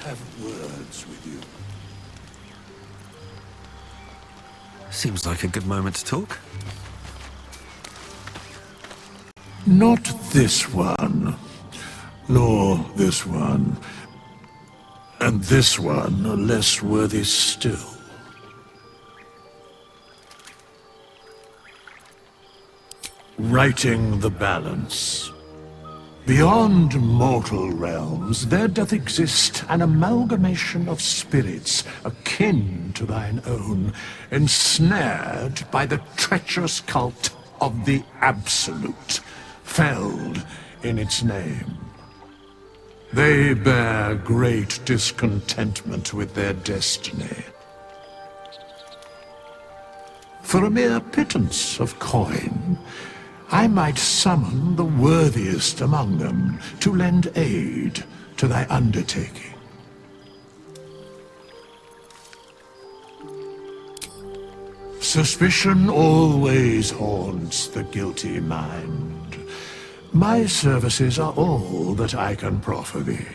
have words with you. Seems like a good moment to talk. Not this one, nor this one, and this one are less worthy still. Righting the balance. Beyond mortal realms, there doth exist an amalgamation of spirits akin to thine own, ensnared by the treacherous cult of the Absolute, felled in its name. They bear great discontentment with their destiny. For a mere pittance of coin, I might summon the worthiest among them to lend aid to thy undertaking. Suspicion always haunts the guilty mind. My services are all that I can proffer thee.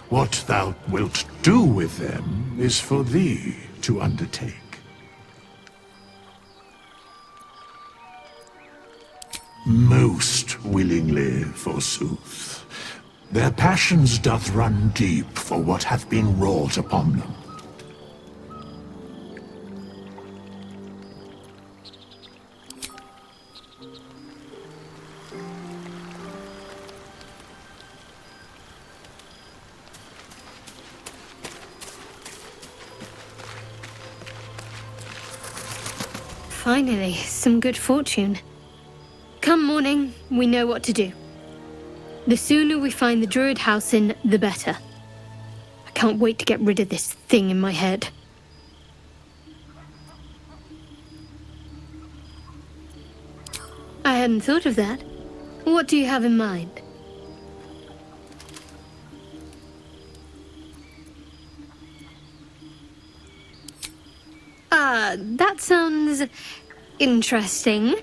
What thou wilt do with them is for thee to undertake. Most willingly, forsooth. Their passions doth run deep for what hath been wrought upon them. Finally, some good fortune. Come morning, we know what to do. The sooner we find the Druid house in, the better. I can't wait to get rid of this thing in my head. I hadn't thought of that. What do you have in mind? That sounds interesting.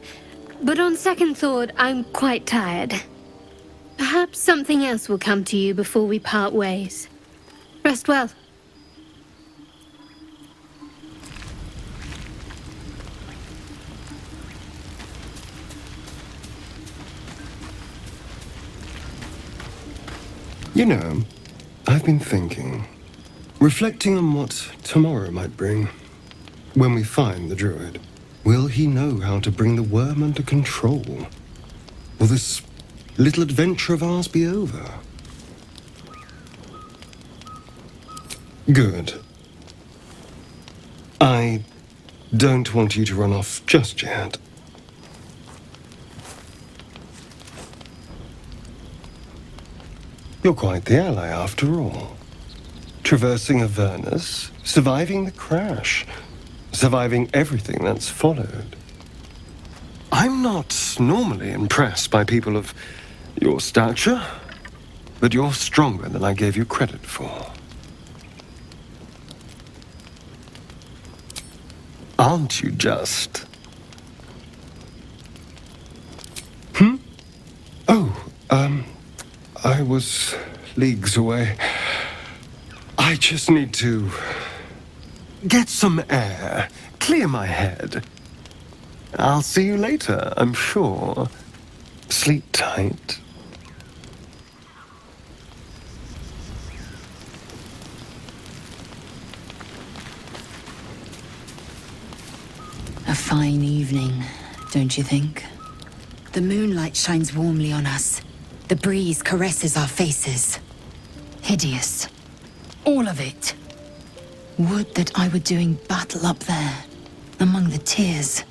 But on second thought, I'm quite tired. Perhaps something else will come to you before we part ways. Rest well. You know, I've been thinking, reflecting on what tomorrow might bring. When we find the Druid, will he know how to bring the worm under control? Will this little adventure of ours be over? Good. I don't want you to run off just yet. You're quite the ally after all. Traversing Avernus, surviving the crash, surviving everything that's followed. I'm not normally impressed by people of your stature, but you're stronger than I gave you credit for. Aren't you just? I was leagues away. I just need to get some air, clear my head. I'll see you later, I'm sure. Sleep tight. A fine evening, don't you think? The moonlight shines warmly on us. The breeze caresses our faces. Hideous. All of it. Would that I were doing battle up there, among the tears.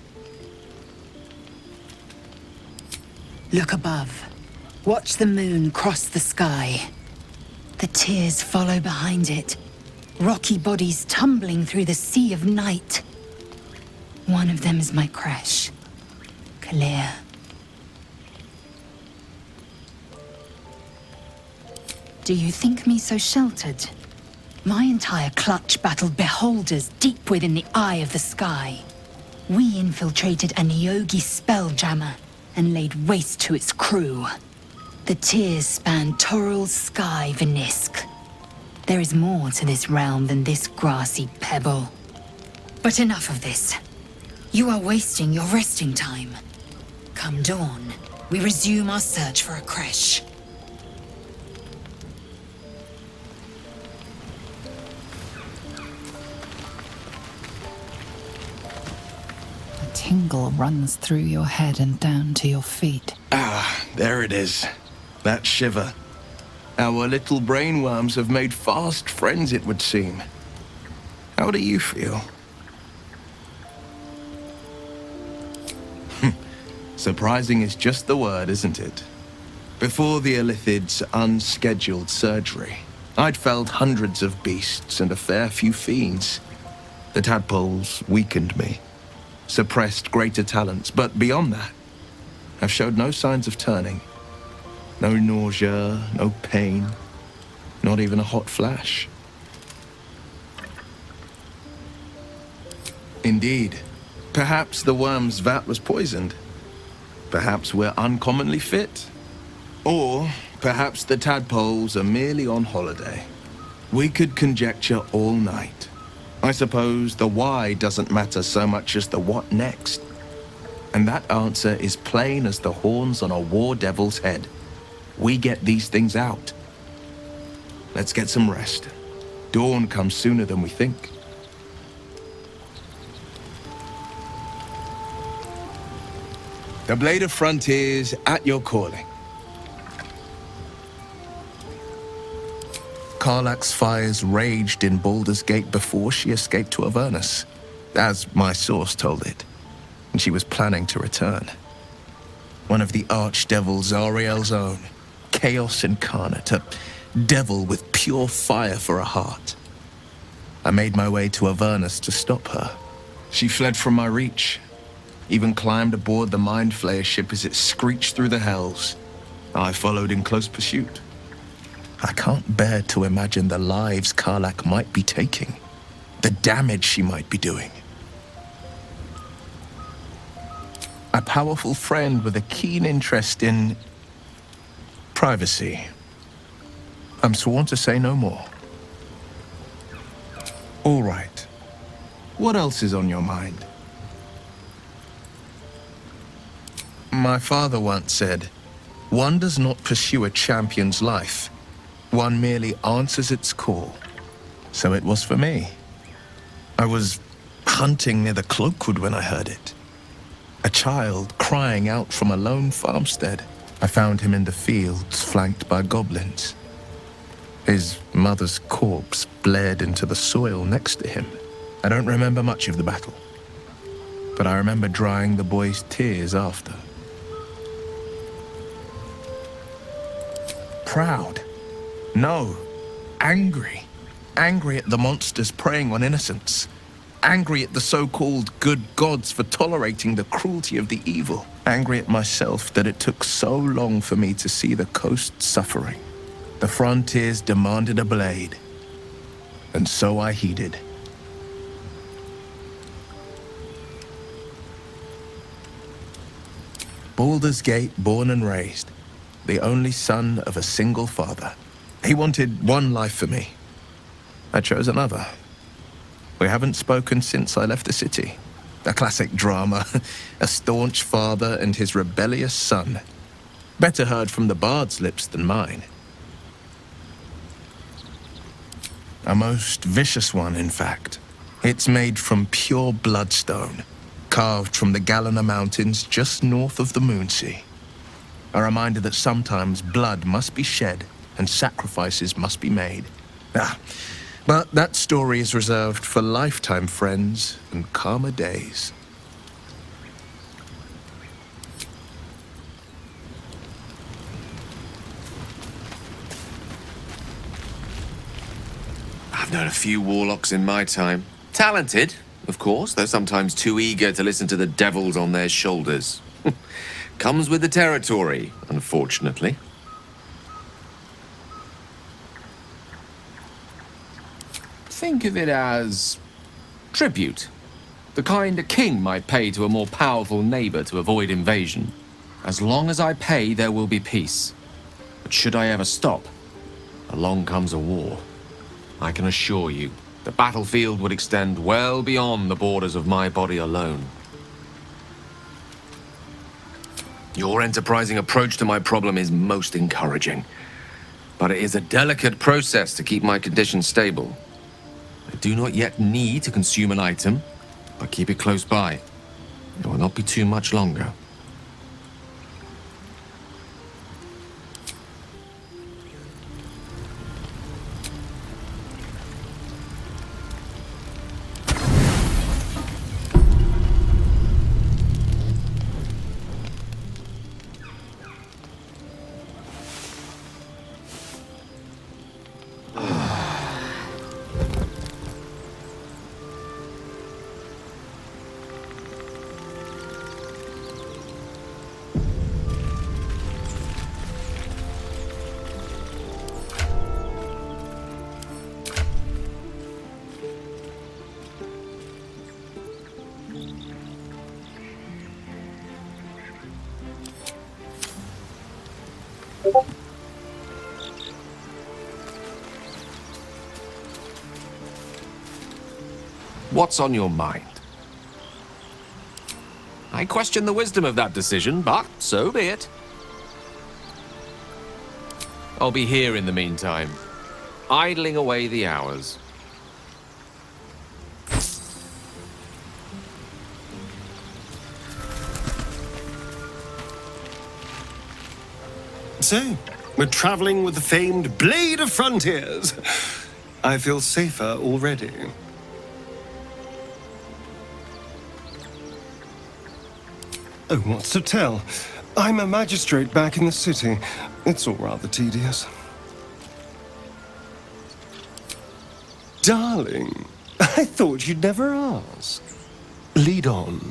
Look above. Watch the moon cross the sky. The tears follow behind it. Rocky bodies tumbling through the sea of night. One of them is my crash. Clear. Do you think me so sheltered? My entire clutch battled beholders deep within the eye of the sky. We infiltrated a Neogi spelljammer and laid waste to its crew. The tears spanned Toral's sky, Vinisk. There is more to this realm than this grassy pebble. But enough of this. You are wasting your resting time. Come dawn, we resume our search for a creche. A tingle runs through your head and down to your feet. Ah, there it is. That shiver. Our little brainworms have made fast friends, it would seem. How do you feel? Surprising is just the word, isn't it? Before the Illithid's unscheduled surgery, I'd felled hundreds of beasts and a fair few fiends. The tadpoles weakened me, suppressed greater talents, but beyond that, I've showed no signs of turning. No nausea, no pain, not even a hot flash. Indeed, perhaps the worm's vat was poisoned. Perhaps we're uncommonly fit. Or perhaps the tadpoles are merely on holiday. We could conjecture all night. I suppose the why doesn't matter so much as the what next. And that answer is plain as the horns on a war devil's head. We get these things out. Let's get some rest. Dawn comes sooner than we think. The Blade of Frontiers at your calling. Karlach's fires raged in Baldur's Gate before she escaped to Avernus, as my source told it, and she was planning to return. One of the archdevils Ariel's own, chaos incarnate, a devil with pure fire for a heart. I made my way to Avernus to stop her. She fled from my reach, even climbed aboard the Mind Flayer ship as it screeched through the hells. I followed in close pursuit. I can't bear to imagine the lives Karlach might be taking, the damage she might be doing. A powerful friend with a keen interest in privacy. I'm sworn to say no more. All right. What else is on your mind? My father once said, one does not pursue a champion's life. One merely answers its call. So it was for me. I was hunting near the Cloakwood when I heard it. A child crying out from a lone farmstead. I found him in the fields, flanked by goblins. His mother's corpse bled into the soil next to him. I don't remember much of the battle, but I remember drying the boy's tears after. Proud. No. Angry. Angry at the monsters preying on innocents. Angry at the so-called good gods for tolerating the cruelty of the evil. Angry at myself that it took so long for me to see the coast suffering. The frontiers demanded a blade. And so I heeded. Baldur's Gate, born and raised. The only son of a single father. He wanted one life for me. I chose another. We haven't spoken since I left the city. A classic drama. A staunch father and his rebellious son. Better heard from the bard's lips than mine. A most vicious one, in fact. It's made from pure bloodstone, carved from the Galena Mountains just north of the Moonsea. A reminder that sometimes blood must be shed and sacrifices must be made. But that story is reserved for lifetime friends and calmer days. I've known a few warlocks in my time. Talented, of course, though sometimes too eager to listen to the devils on their shoulders. Comes with the territory, unfortunately. Think of it as tribute. The kind a king might pay to a more powerful neighbor to avoid invasion. As long as I pay, there will be peace. But should I ever stop, along comes a war. I can assure you, the battlefield would extend well beyond the borders of my body alone. Your enterprising approach to my problem is most encouraging, but it is a delicate process to keep my condition stable. I do not yet need to consume an item, but keep it close by. It will not be too much longer. What's on your mind? I question the wisdom of that decision, but so be it. I'll be here in the meantime, idling away the hours. So, we're traveling with the famed Blade of Frontiers. I feel safer already. Oh, what's to tell? I'm a magistrate back in the city. It's all rather tedious. Darling, I thought you'd never ask. Lead on.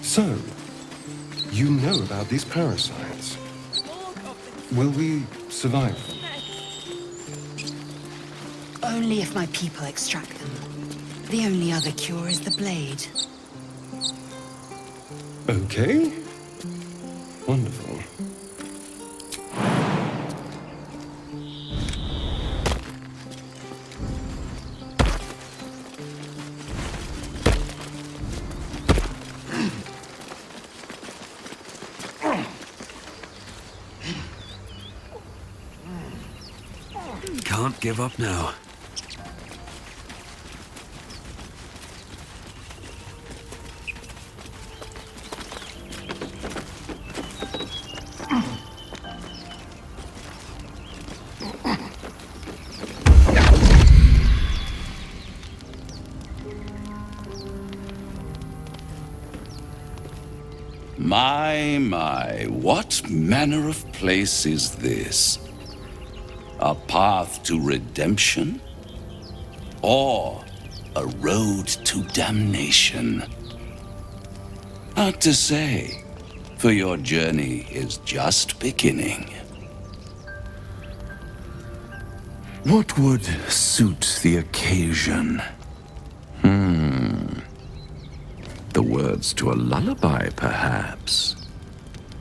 So, you know about these parasites. Will we survive them? Only if my people extract them. The only other cure is the blade. Okay. Wonderful. Can't give up now. My, what manner of place is this? A path to redemption? Or a road to damnation? Hard to say, for your journey is just beginning. What would suit the occasion? The words to a lullaby, perhaps.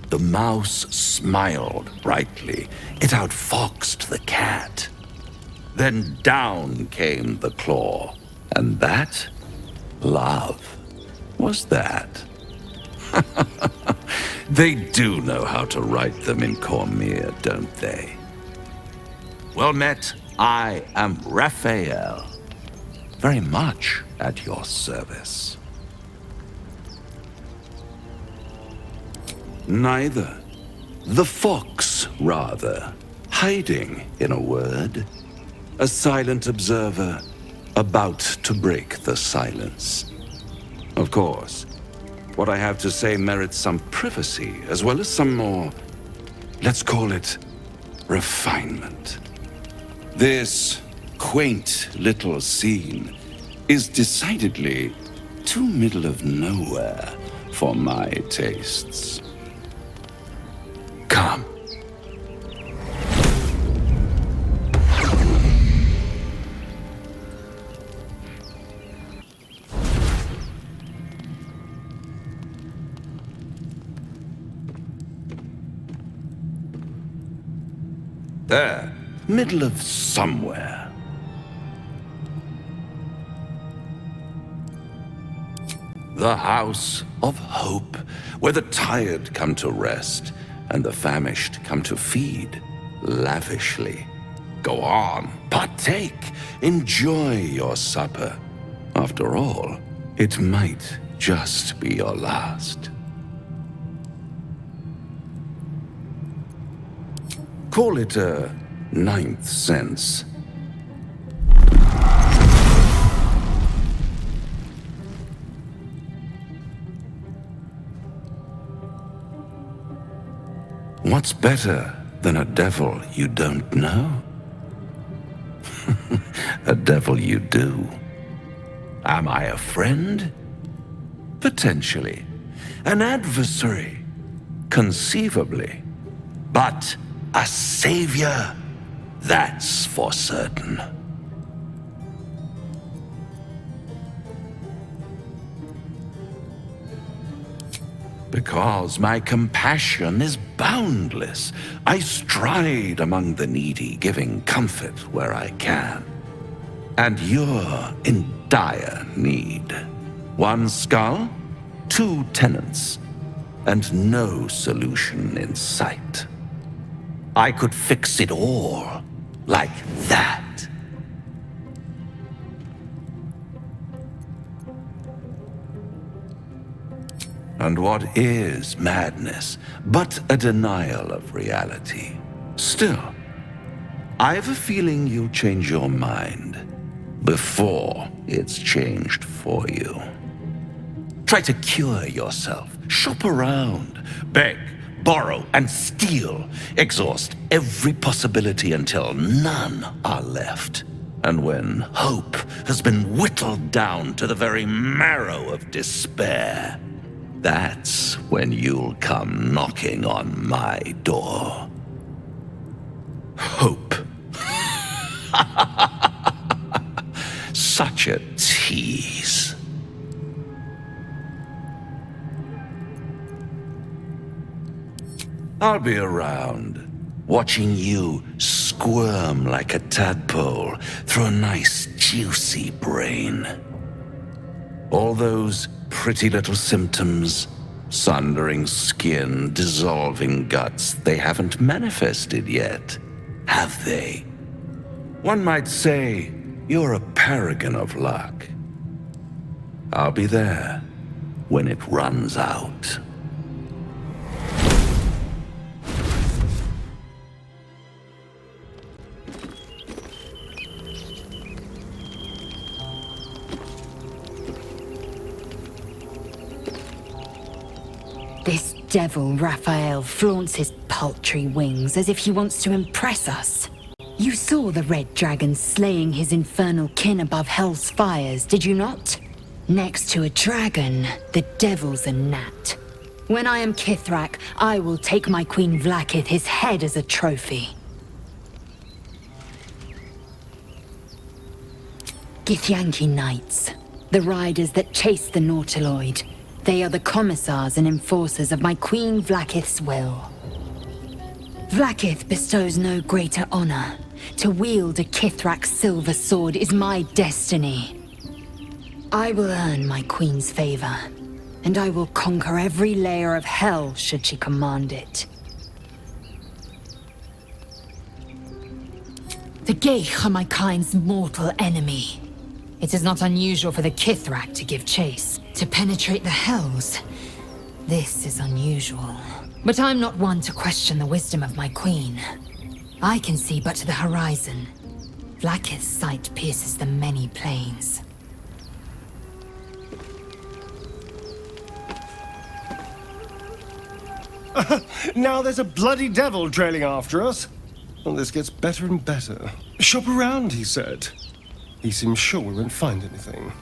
The mouse smiled brightly. It outfoxed the cat. Then down came the claw. And that? Love. Was that? They do know how to write them in Cormier, don't they? Well met, I am Raphael. Very much at your service. Neither. The fox, rather. Hiding, in a word. A silent observer, about to break the silence. Of course, what I have to say merits some privacy, as well as some more, let's call it, refinement. This quaint little scene is decidedly too middle of nowhere for my tastes. Come. There, middle of somewhere. The House of Hope, where the tired come to rest and the famished come to feed lavishly. Go on, partake, enjoy your supper. After all, it might just be your last. Call it a ninth sense. What's better than a devil you don't know? A devil you do. Am I a friend? Potentially. An adversary? Conceivably. But a savior? That's for certain. Because my compassion is boundless. I stride among the needy, giving comfort where I can. And you're in dire need. One skull, 2 tenants, and no solution in sight. I could fix it all, like that. And what is madness but a denial of reality? Still, I have a feeling you'll change your mind before it's changed for you. Try to cure yourself, shop around, beg, borrow, and steal. Exhaust every possibility until none are left. And when hope has been whittled down to the very marrow of despair, that's when you'll come knocking on my door. Hope. Such a tease. I'll be around, watching you squirm like a tadpole through a nice, juicy brain. All those pretty little symptoms, sundering skin, dissolving guts, they haven't manifested yet, have they? One might say you're a paragon of luck. I'll be there when it runs out. This devil Raphael flaunts his paltry wings as if he wants to impress us. You saw the red dragon slaying his infernal kin above hell's fires, did you not? Next to a dragon, the devil's a gnat. When I am Kithrak, I will take my Queen Vlaakith his head as a trophy. Githyanki Knights, the riders that chase the Nautiloid. They are the commissars and enforcers of my Queen Vlaakith's will. Vlaakith bestows no greater honor. To wield a Kithrak's silver sword is my destiny. I will earn my Queen's favor, and I will conquer every layer of hell should she command it. The Geich are my kind's mortal enemy. It is not unusual for the Kithrak to give chase, to penetrate the hells. This is unusual. But I'm not one to question the wisdom of my queen. I can see but to the horizon. Vlaakith's sight pierces the many plains. Now there's a bloody devil trailing after us. Well, this gets better and better. Shop around, he said. He seems sure we won't find anything.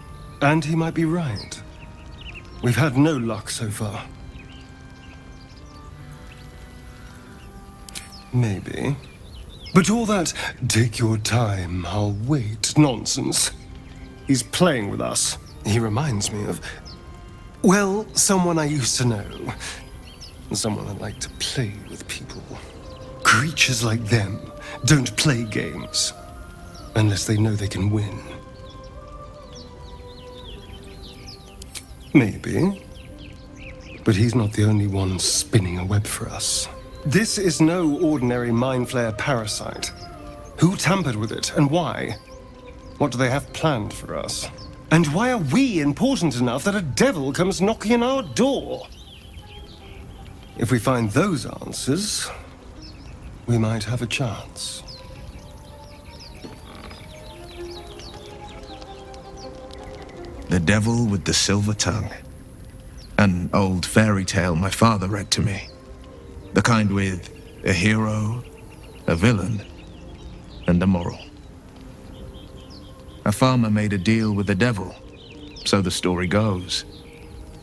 And he might be right. We've had no luck so far. Maybe. But all that, take your time, I'll wait nonsense. He's playing with us. He reminds me of, well, someone I used to know. Someone that liked to play with people. Creatures like them don't play games unless they know they can win. Maybe. But he's not the only one spinning a web for us. This is no ordinary mind flayer parasite. Who tampered with it, and why? What do they have planned for us? And why are we important enough that a devil comes knocking on our door? If we find those answers, we might have a chance. The Devil with the Silver Tongue. An old fairy tale my father read to me. The kind with a hero, a villain, and a moral. A farmer made a deal with the devil, so the story goes.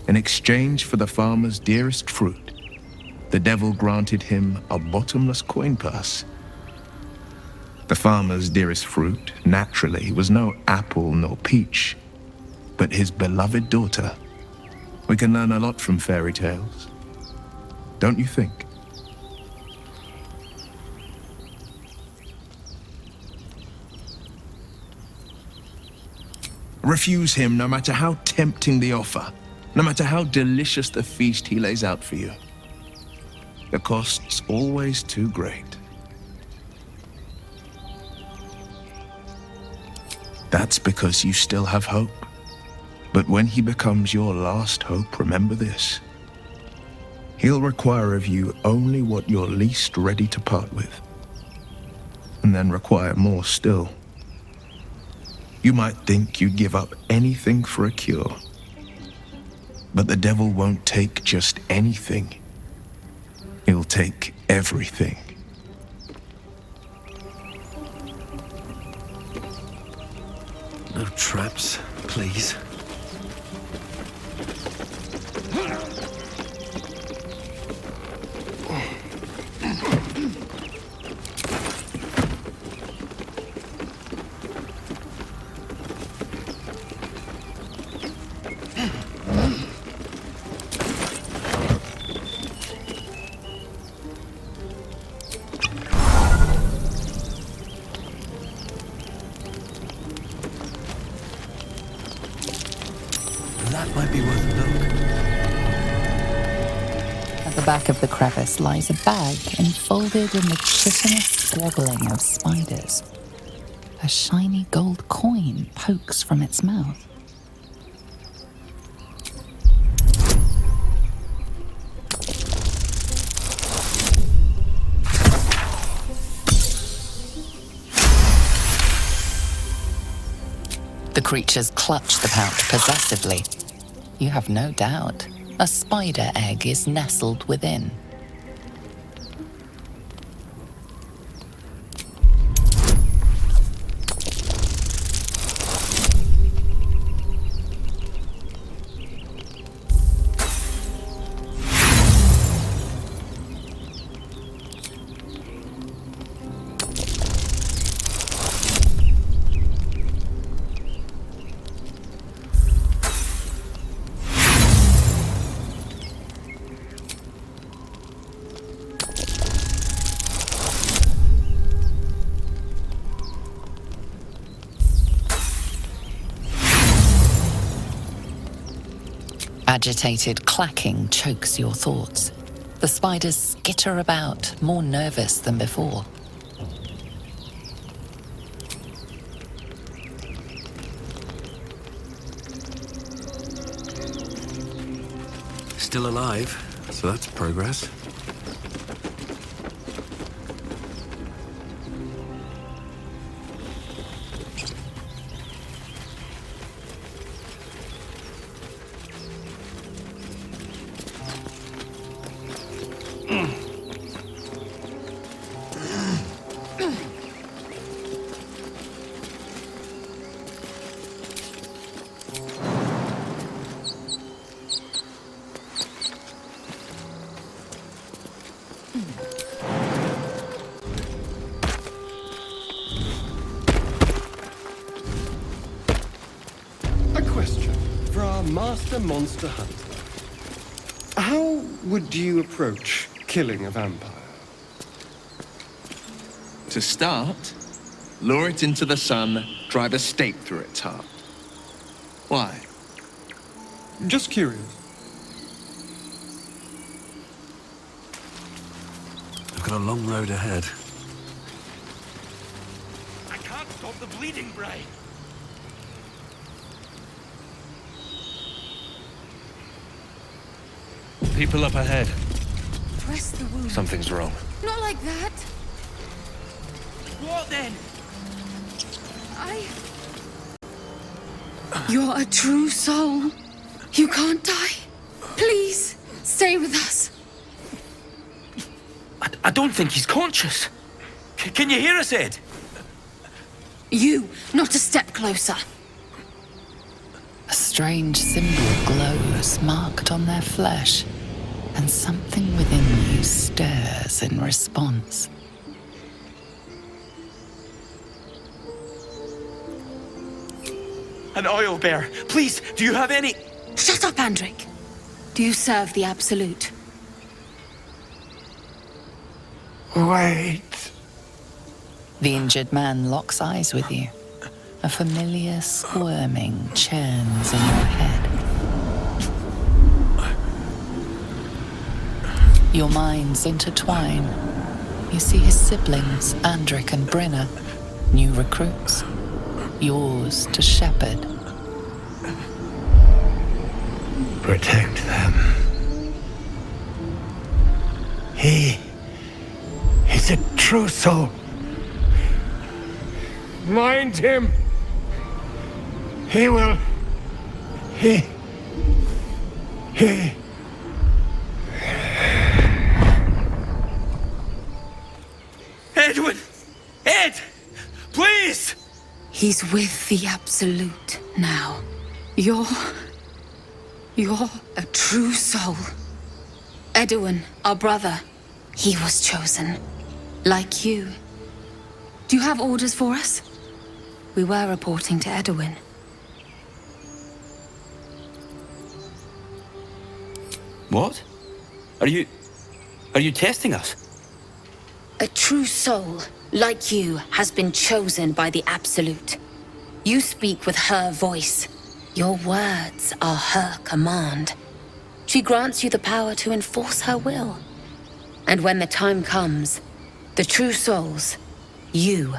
In exchange for the farmer's dearest fruit, the devil granted him a bottomless coin purse. The farmer's dearest fruit, naturally, was no apple nor peach, but his beloved daughter. We can learn a lot from fairy tales, don't you think? Refuse him no matter how tempting the offer, no matter how delicious the feast he lays out for you. The cost's always too great. That's because you still have hope. But when he becomes your last hope, remember this. He'll require of you only what you're least ready to part with, and then require more still. You might think you'd give up anything for a cure, but the devil won't take just anything. He'll take everything. No traps, please. That might be worth a look. At the back of the crevice lies a bag enfolded in the chitinous squabbling of spiders. A shiny gold coin pokes from its mouth. The creatures clutch the pouch possessively. You have no doubt. A spider egg is nestled within. Agitated clacking chokes your thoughts. The spiders skitter about, more nervous than before. still alive, so that's progress. A question for our master monster hunter. How would you approach killing a vampire? To start, lure it into the sun, drive a stake through its heart. Why? Just curious. I've got a long road ahead. I can't stop the bleeding, Bray. People up ahead. Press the wound. Something's wrong. Not like that. What then? You're a true soul. You can't die. Please, stay with us. I don't think he's conscious. Can you hear us, Ed? You, not a step closer. A strange symbol glows marked on their flesh, and something within you stirs in response. An oil bear. Please, do you have any... Shut up, Andric. Do you serve the Absolute? Wait. The injured man locks eyes with you. A familiar squirming churns in your head. Your minds intertwine. You see his siblings, Andric and Brenna, new recruits. Yours to shepherd. Protect them. He is a true soul. Mind him. He will. He. Edwin! Ed! Please! He's with the Absolute now. You're a true soul. Edwin, our brother, he was chosen. Like you. Do you have orders for us? We were reporting to Edwin. What? Are you testing us? A true soul, like you, has been chosen by the Absolute. You speak with her voice. Your words are her command. She grants you the power to enforce her will. And when the time comes, the true souls, you,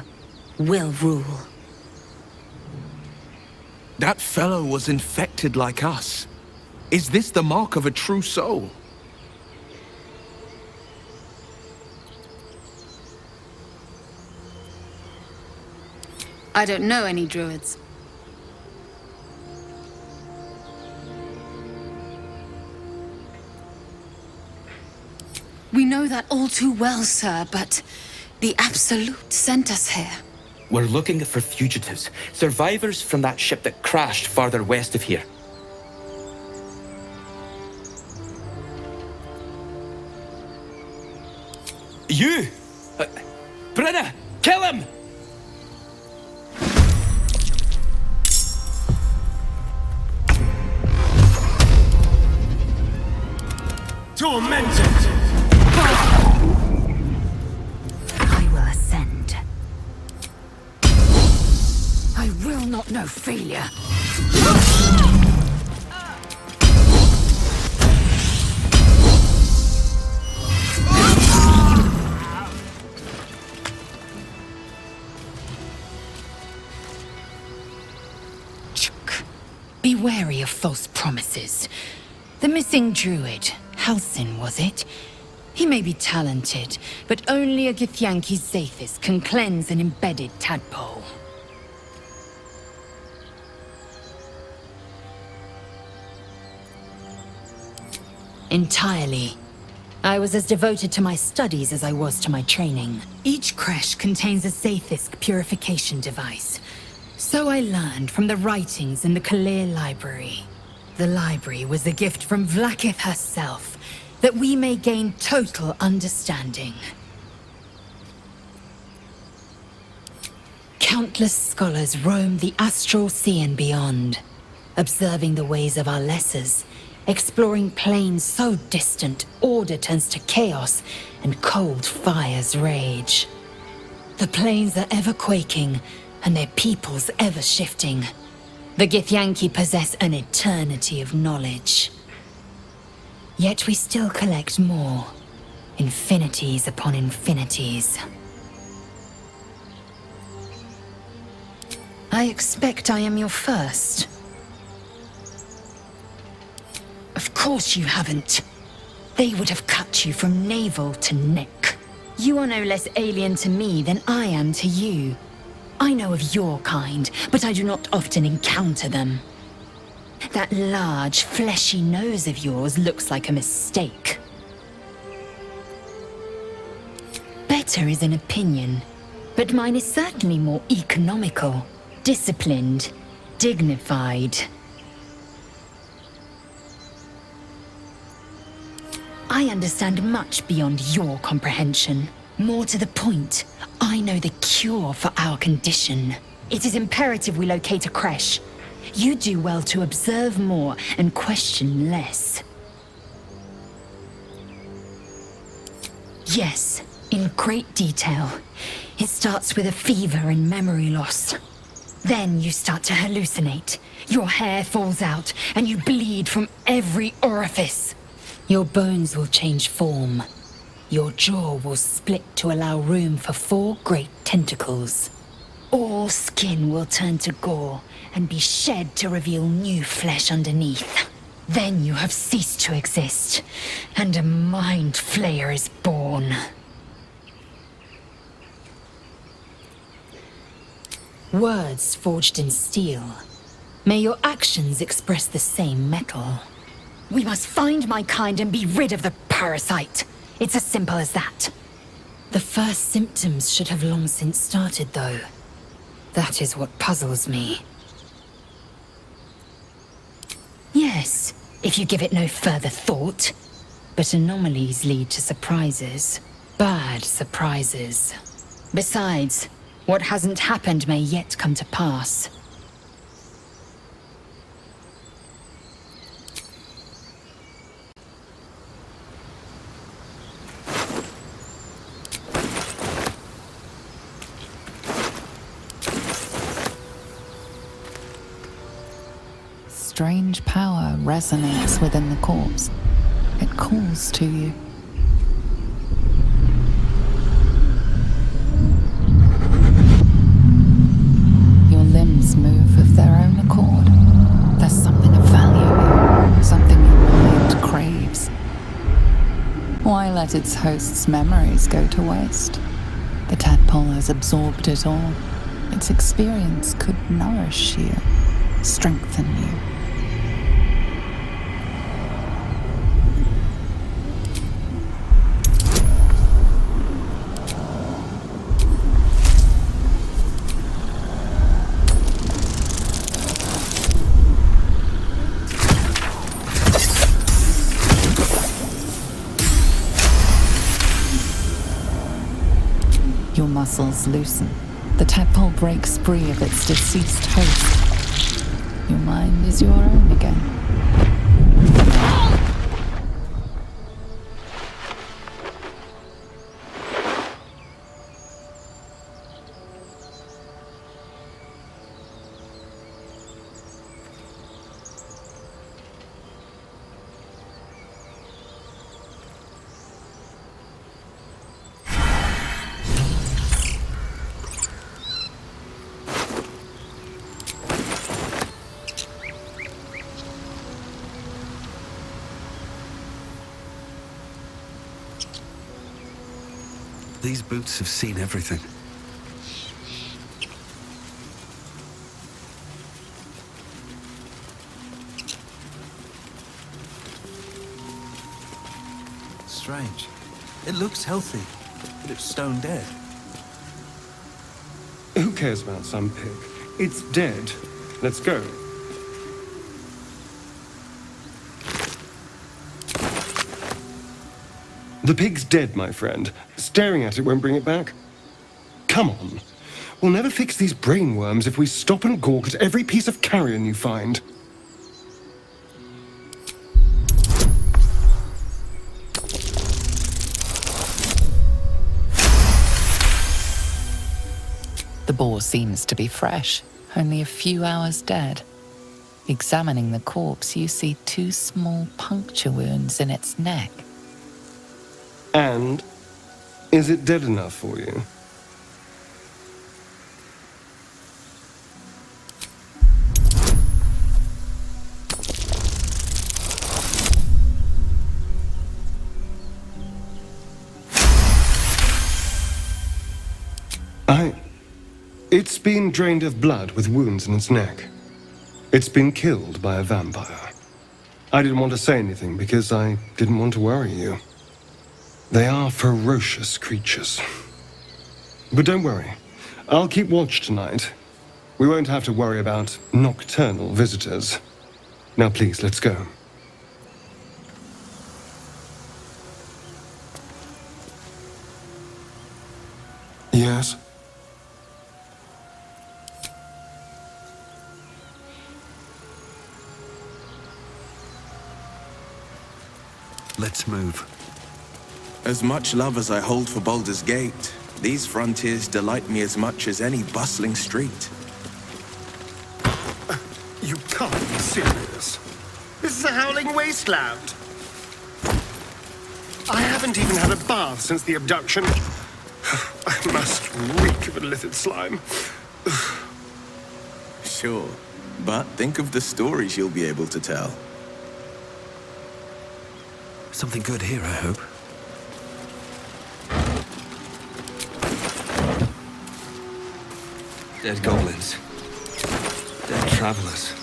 will rule. That fellow was infected like us. Is this the mark of a true soul? I don't know any druids. We know that all too well, sir, but the Absolute sent us here. We're looking for fugitives, survivors from that ship that crashed farther west of here. You! Brenna! Kill him! Tormented! I will ascend. I will not know failure. Be wary of false promises. The missing druid, Halsin, was it? He may be talented, but only a Githyanki Zathis can cleanse an embedded tadpole. Entirely. I was as devoted to my studies as I was to my training. Each creche contains a Zathisk purification device. So I learned from the writings in the Kalir Library. The library was a gift from Vlaakith herself, that we may gain total understanding. Countless scholars roam the astral sea and beyond, observing the ways of our lessers, exploring planes so distant, order turns to chaos, and cold fires rage. The planes are ever quaking, and their peoples ever shifting. The Githyanki possess an eternity of knowledge. Yet we still collect more. Infinities upon infinities. I expect I am your first. Of course you haven't. They would have cut you from navel to neck. You are no less alien to me than I am to you. I know of your kind, but I do not often encounter them. That large, fleshy nose of yours looks like a mistake. Better is an opinion, but mine is certainly more economical, disciplined, dignified. I understand much beyond your comprehension. More to the point, I know the cure for our condition. It is imperative we locate a creche. You do well to observe more and question less. Yes, in great detail. It starts with a fever and memory loss. Then you start to hallucinate. Your hair falls out and you bleed from every orifice. Your bones will change form. Your jaw will split to allow room for 4 great tentacles. All skin will turn to gore and be shed to reveal new flesh underneath. Then you have ceased to exist, and a mind flayer is born. Words forged in steel. May your actions express the same metal. We must find my kind and be rid of the parasite. It's as simple as that. The first symptoms should have long since started, though. That is what puzzles me. Yes, if you give it no further thought. But anomalies lead to surprises. Bad surprises. Besides, what hasn't happened may yet come to pass. Strange power resonates within the corpse. It calls to you. Your limbs move of their own accord. There's something of value, something your mind craves. Why let its host's memories go to waste? The tadpole has absorbed it all. Its experience could nourish you, strengthen you. Your muscles loosen. The tadpole breaks free of its deceased host. Your mind is your own again. These boots have seen everything. Strange. It looks healthy, but it's stone dead. Who cares about some pig? It's dead. Let's go. The pig's dead, my friend. Staring at it won't bring it back. Come on. We'll never fix these brainworms if we stop and gawk at every piece of carrion you find. The boar seems to be fresh, only a few hours dead. Examining the corpse, you see 2 small puncture wounds in its neck. And is it dead enough for you? It's been drained of blood with wounds in its neck. It's been killed by a vampire. I didn't want to say anything because I didn't want to worry you. They are ferocious creatures. But don't worry. I'll keep watch tonight. We won't have to worry about nocturnal visitors. Now please, let's go. Yes? Let's move. As much love as I hold for Baldur's Gate, these frontiers delight me as much as any bustling street. You can't be serious. This is a howling wasteland. I haven't even had a bath since the abduction. I must reek of illithid slime. Sure, but think of the stories you'll be able to tell. Something good here, I hope. Dead goblins. Dead travelers.